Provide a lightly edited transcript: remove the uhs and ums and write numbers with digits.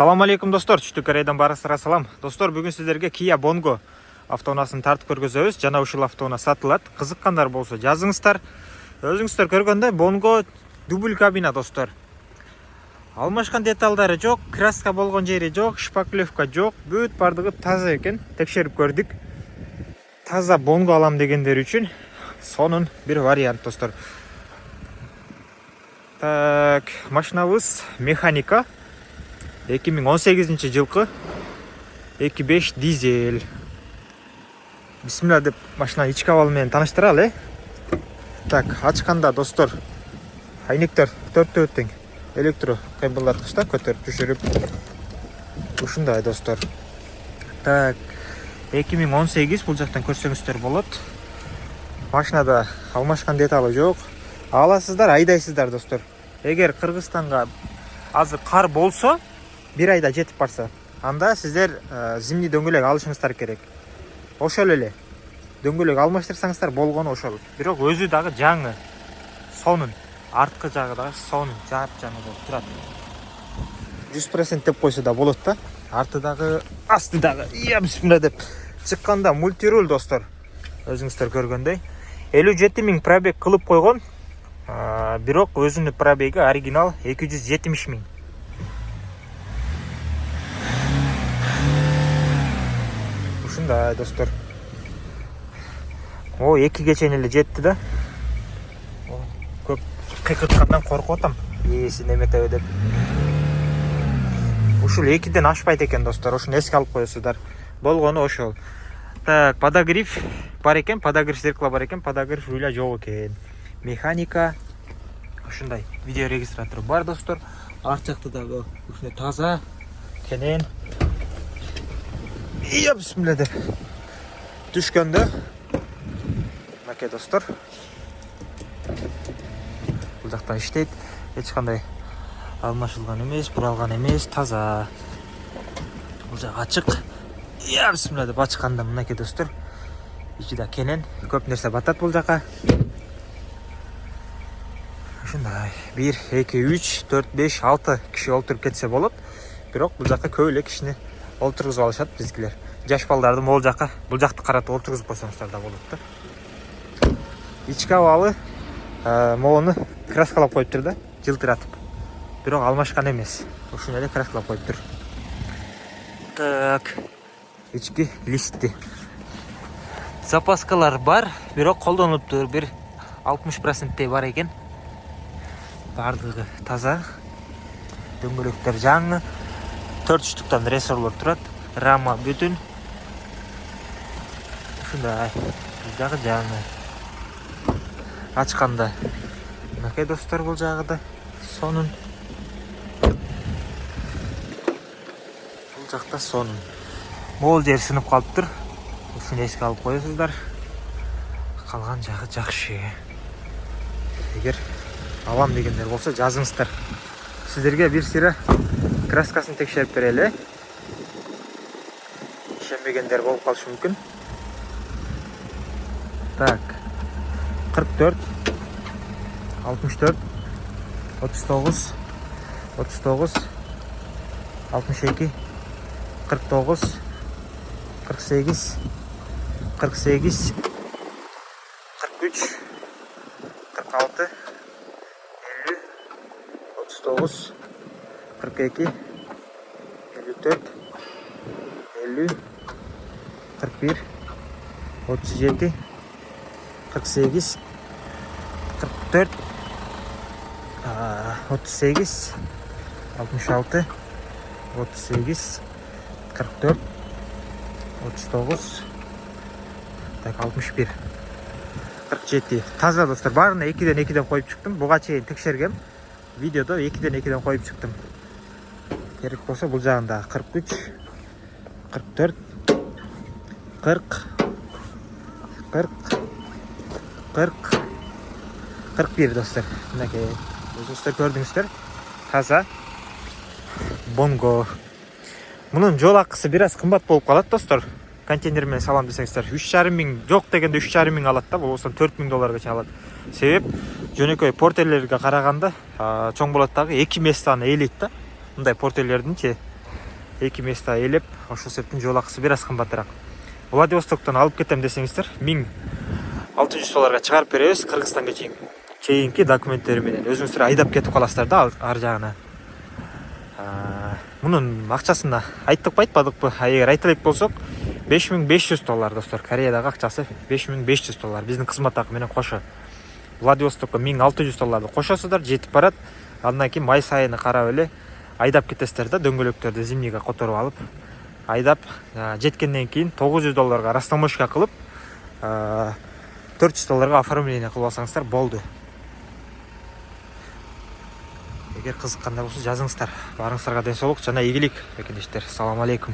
Салам алейкум достор, түштүк Корейден барыңыздарга салам. Достор, бүгүн сиздерге Kia Bongo автоунаасын тартып көргөзөбүз. Жана ушул автоунаа сатылат. Кызыккандар болсо жазыңыздар. Өзүңүздөр көргөндөй Bongo дубль кабина достор. Алмашкан деталдары жок, краска болгон жери жок, шпаклевка жок. Бүт бардыгы таза экен. Текшерип көрдүк. Таза Bongo алам дегендер үчүн сонун бир вариант достор. Так, машинабыз механика. 2018 жылкы 2.5 дизель. Бисмилла деп машина ички абалы менен тааныштыралы. Так, ачканда достор, айнектер төрттө тең электро кыймылдаткычта көтөрүп түшүрүп ушундай достор. Так, 2018 бул жактан көрсөңүздөр болот. Машинада алмашкан деталы жок. Аласыздар, айдайсыздар достор. Эгер Кыргызстанга азыр кар болсо, bir ayda жетип барса, анда сиздер зимний дөңгөлөк алышыңыздар керек. Ошол эле. Дөңгөлөк алмаштырсаңыздар болгону ошол. Бирок өзү дагы жаңы. Сонун. Арткы жагы дагы сонун, жап-жаңы болуп турат. 100% деп койсо да болот да. Арты дагы, асты дагы. Бисмилла деп чыкканда мультируль достор. Өзүңүздөр көргөндөй 57 000 пробег кылып койгон. Бирок өзүнүн пробеги оригинал 270 000. Ушундай достор. О, 2ге чейин эле жетти да. Көп кыйкырткандан коркуп атам. Ээси неметеби деп. Ушул 2ден ашпайт экен достор. Ошону эске алып коесуздар. Болгону ошол. Так, подогрев бар экен, подогрев зеркала бар экен, подогрев руля жок экен. Механика ушундай. Видео регистратору бар достор. Арт жакта дагы ушундай таза, кенен. Бисмилла деп түшкөндө маке достор. Бул жактан иштейт. Эч кандай алмашылган эмес, буралган эмес, таза. Бул жак ачык. Бисмилла деп ачканда мынакей достор. Ичи да кенен, көп нерсе батат бул жака. Ушундай 1, 2, 3, 4, 5, 6 киши олтуруп кетсе болот. Бирок бул жака көп эле кишини олтургузуп алышат биздикилер. Жаш балдарды могул жака, бул жакты каратып олтургузуп койсоңуздар да болот да. Ички абалы могуну краскалап коюптур да, жылтыратып. Бирок алмашкан эмес. Ушуну эле краскалап коюптур. Так, ички листи. Запаскалар бар, бирок колдонулуптур. Бир 60% бар экен. Бардыгы таза. Дөңгөлөктөр жаңы. 4 штуктан рессорлор турат. Рама бүтүн. Ушундай. Жагы жаңы. Ачканда мынакей достор бул жагы да сонун. Бул жакта сонун. Могул жер сынып калыптыр. Ушуну эске алып коесуздар. Калган жагы жакшы. Эгер алам дегендер болсо жазыңыздар. Сиздерге бир сыйра краскасын текшерип берели. Ишенбегендер болуп калышы мүмкүн. Так. 44 64 39 39 62 49 48 48 43 46 50 39 42 54 50 41 37 48 44 38 66 38 44 39 так 61 47 таза достор. Баарына 2ден коюп чыктым. Буга чейин текшергем. Видеодо 2ден коюп чыктым. Керек болсо бул жагында 43 44 40 40 40 41 достор. Мынакей өзүңүздөр көрдүңүздөр. Таза Bongo. Мунун жол акысы бир аз кымбат болуп калат достор. Контейнер менен салам десеңиздер 3,5 миң, жок дегенде 3,5 миң алат да, болбосо 4 миң долларга чейин алат. Себеп жөнөкөй портерлерге караганда чоң болот дагы 2 местаны ээлейт да. Мындай портерлердинчи 2 место ээлеп, ошол себептен жол акысы бир аз кымбатыраак. Владивостоктон алып кетем десеңиздер, 1600 долларга чыгарып беребиз Кыргызстанга чейинки документтери менен. Өзүңүздөр айдап кетип каласыздар да ар жагына. Мунун акчасына айттык айтпадыкпы? Эгер айта элек болсок, 5500 доллар достор. Кореядагы акчасы 5500 доллар. Биздин кызмат акы менен кошо. Владивостокко 1600 долларды кошосуздар, жетип барат. Андан кийин май сайыны карап эле айдап кетесиздер да, дөңгөлөктөрдү зимнийге которуп алып. Айдап жеткенден кийин 900 долларга растаможка кылып, 400 долларга оформление кылып алсаңыздар болду. Эгер кызыккандар болсо жазыңыздар. Барыңыздарга ден соолук жана ийгилик, бекендештер. Салам алейкум.